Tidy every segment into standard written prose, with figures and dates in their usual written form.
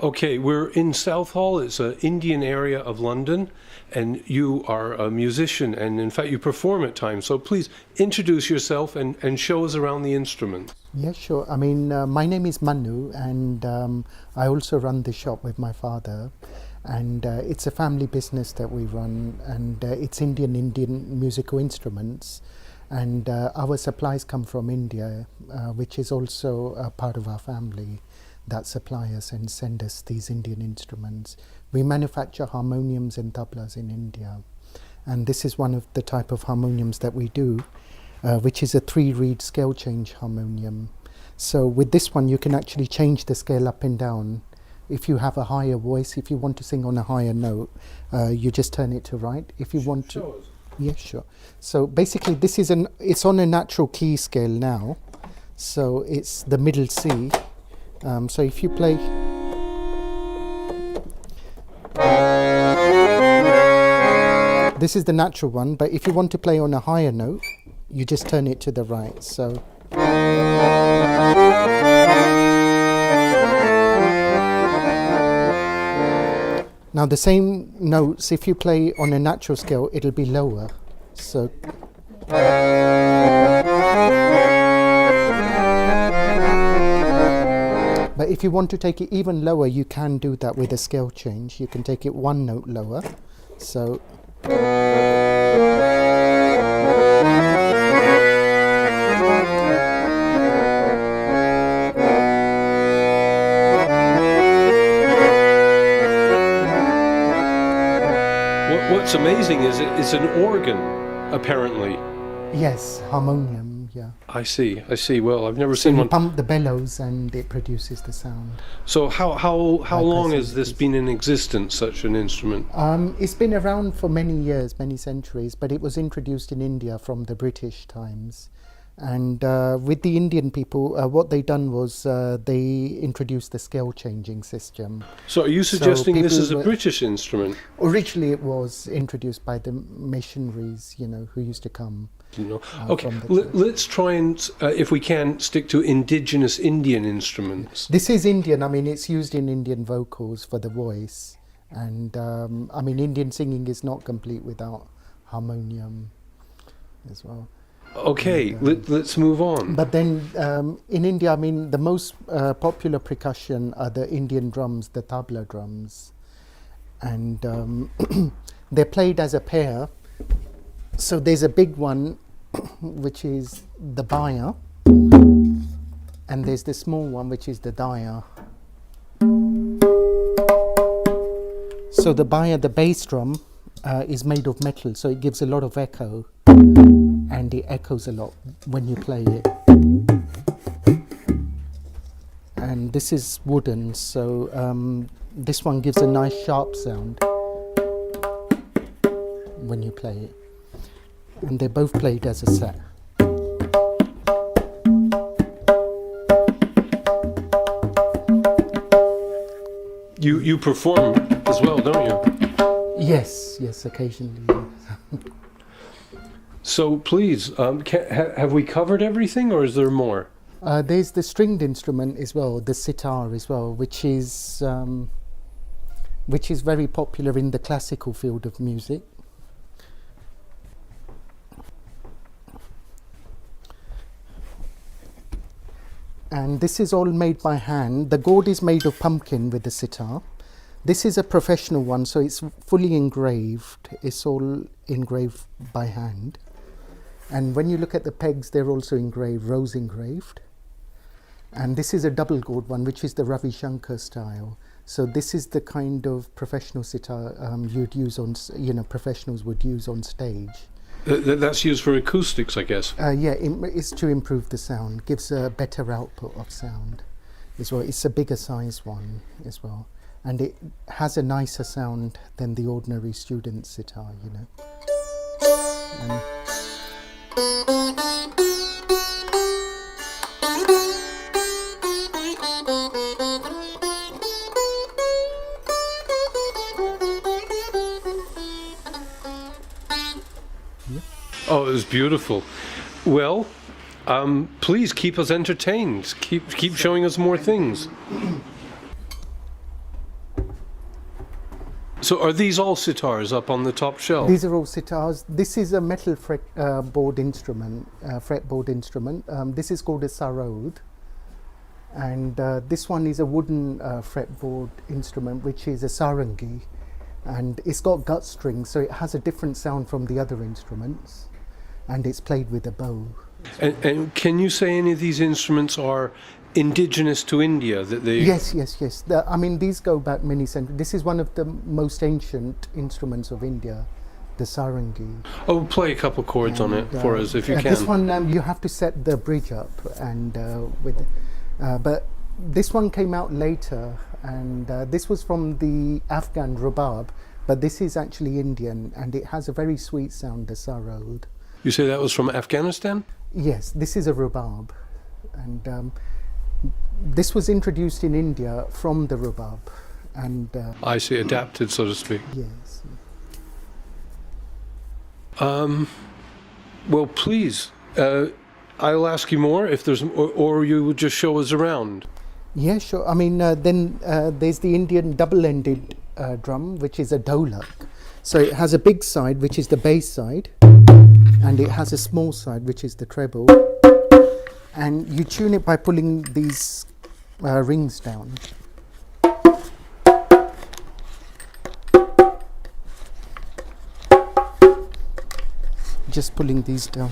Okay, we're in Southall. It's an Indian area of London, and you are a musician, and in fact, you perform at times. So please introduce yourself and show us around the instrument. Yeah, sure. I mean, my name is Manu, and I also run the shop with my father. And it's a family business that we run, and it's Indian musical instruments. And our supplies come from India, which is also a part of our family that supply us and send us these Indian instruments. We manufacture harmoniums and tablas in India, and this is one of the type of harmoniums that we do, which is a 3-reed scale change harmonium. So with this one you can actually change the scale up and down. If you have a higher voice, if you want to sing on a higher note, you just turn it to right. If you want to, yeah, sure. So basically this is it's on a natural key scale now, so it's the middle C. So if you play, this is the natural one, but if you want to play on a higher note, you just turn it to the right. So now the same notes, if you play on a natural scale, it'll be lower. So but if you want to take it even lower, you can do that with a scale change. You can take it one note lower. So What's amazing is it's an organ, apparently. yes, harmonium, yeah. I see. Well, I've never So seen you one. pump the bellows and it produces the sound. So how Like long I has said, this been in existence, such an instrument? It's been around for many years, many centuries, but it was introduced in India from the British times. And with the Indian people, what they done was they introduced the scale changing system. So are you suggesting this people is a were- British instrument? Originally it was introduced by the missionaries, who used to come. Okay, from the church. let's try and, if we can, stick to indigenous Indian instruments. This is Indian. I mean, it's used in Indian vocals for the voice. And I mean, Indian singing is not complete without harmonium as well. Okay, let's move on. But then in India, I mean, the most popular percussion are the Indian drums, the tabla drums. And they're played as a pair. So there's a big one, which is the baya, and there's the small one, which is the daya. So the baya, the bass drum, is made of metal, so it gives a lot of echo, and it echoes a lot when you play it. And this is wooden, so this one gives a nice sharp sound when you play it. And they're both played as a set. You perform as well, don't you? Yes, occasionally. So please, have we covered everything, or is there more? There's the stringed instrument as well, the sitar as well, which is very popular in the classical field of music. And this is all made by hand. The gourd is made of pumpkin with the sitar. This is a professional one, so it's fully engraved. It's all engraved by hand. And when you look at the pegs, they're also engraved, rose engraved. And this is a double gourd one, which is the Ravi Shankar style. So this is the kind of professional sitar you'd use on, professionals would use on stage. That's used for acoustics, I guess. Yeah, it's to improve the sound, gives a better output of sound as well. It's a bigger size one as well, and it has a nicer sound than the ordinary student sitar, Oh, it was beautiful. Well, please keep us entertained. Keep showing us more things. So are these all sitars up on the top shelf? These are all sitars. This is a metal fretboard instrument. This is called a sarod, and this one is a wooden fretboard instrument, which is a sarangi, and it's got gut strings, so it has a different sound from the other instruments, and it's played with a bow. And can you say any of these instruments are indigenous to India? That they Yes. I mean, these go back many centuries. This is one of the most ancient instruments of India, the sarangi. Oh, play a couple chords on it for us if you can. This one you have to set the bridge up, and but this one came out later, and this was from the Afghan rubab, but this is actually Indian, and it has a very sweet sound, the sarod. You say that was from Afghanistan? Yes, this is a rubab, and this was introduced in India from the rubab, and I see, adapted, so to speak. yes. Well, please, I'll ask you more if there's, or you would just show us around. Yeah, sure. I mean, then there's the Indian double-ended drum, which is a dholak. So it has a big side, which is the bass side, and it has a small side, which is the treble. And you tune it by pulling these rings down. Just pulling these down.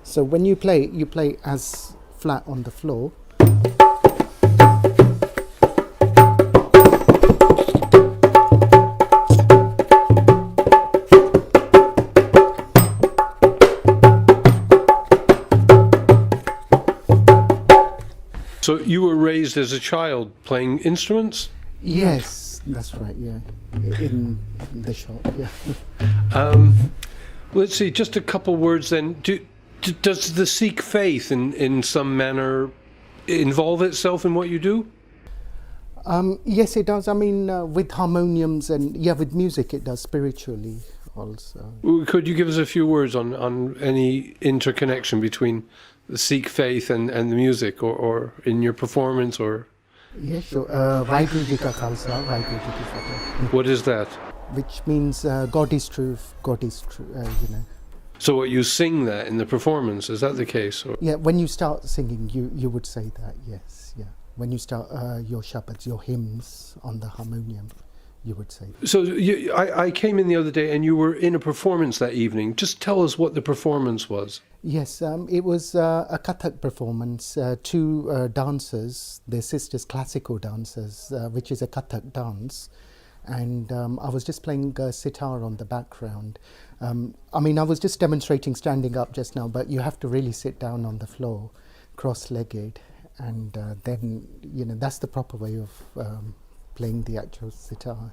So when you play as flat on the floor. So you were raised as a child playing instruments? Yes, that's right, yeah. In the shop, yeah. Let's see, just a couple words then. Does the Sikh faith in some manner involve itself in what you do? Yes, it does. I mean, with harmoniums and, with music it does spiritually also. Could you give us a few words on any interconnection between the Sikh faith and the music, or in your performance, or? Yeah, sure. Vaheguru Ji Ka Khalsa, Vaheguru Ji Ki Fateh. What is that? Which means God is truth, God is true, So what, you sing that in the performance, is that the case? Or? Yeah, when you start singing, you would say that, yes, yeah. When you start your shabads, your hymns on the harmonium, you would say that. So I came in the other day and you were in a performance that evening. Just tell us what the performance was. Yes, it was a Kathak performance. Two dancers, their sisters, classical dancers, which is a Kathak dance. And I was just playing sitar on the background. I mean, I was just demonstrating standing up just now, but you have to really sit down on the floor, cross-legged, and then, that's the proper way of playing the actual sitar,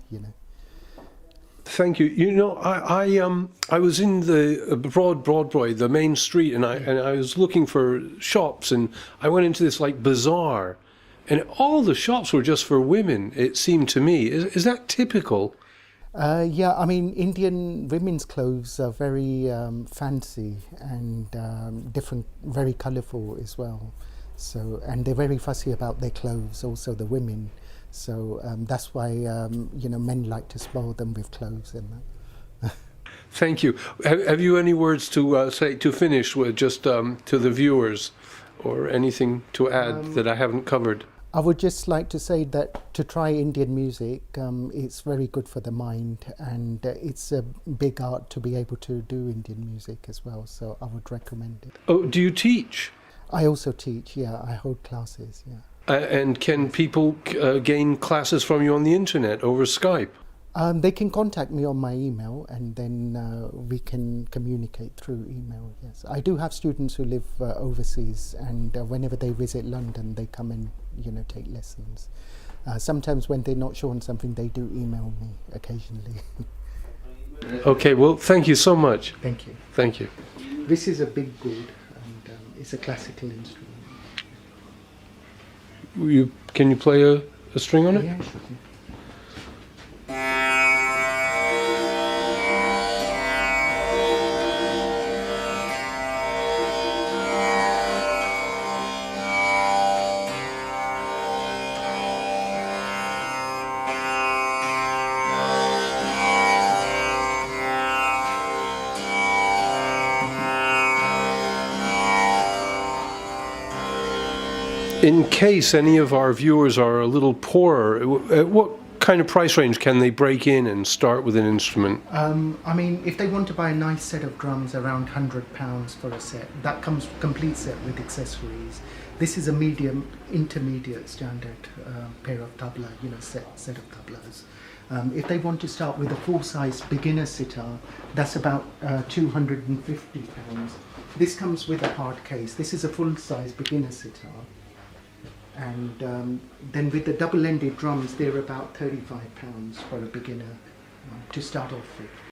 Thank you. I was in the Broadway, the main street, and I was looking for shops, and I went into this like bazaar, and all the shops were just for women. It seemed to me. Is that typical? Yeah, I mean, Indian women's clothes are very fancy and different, very colourful as well. So, and they're very fussy about their clothes, also the women. So that's why men like to spoil them with clothes and that. Thank you. Have you any words to say to finish with, just to the viewers, or anything to add that I haven't covered? I would just like to say that to try Indian music, it's very good for the mind, and it's a big art to be able to do Indian music as well. So I would recommend it. Oh, do you teach? I also teach. Yeah, I hold classes. Yeah. And can people gain classes from you on the internet, over Skype? They can contact me on my email, and then we can communicate through email, yes. I do have students who live overseas, and whenever they visit London, they come and, take lessons. Sometimes when they're not sure on something, they do email me occasionally. Okay, well, thank you so much. Thank you. Thank you. This is a big gourd, and it's a classical instrument. Can you play a string on it? Yeah, sure. In case any of our viewers are a little poorer, what kind of price range can they break in and start with an instrument? I mean, if they want to buy a nice set of drums, around £100 for a set. That comes complete set with accessories. This is a medium, intermediate standard pair of tabla, set of tablas. If they want to start with a full-size beginner sitar, that's about £250. This comes with a hard case. This is a full-size beginner sitar. And then with the double-ended drums, they're about £35 for a beginner to start off with.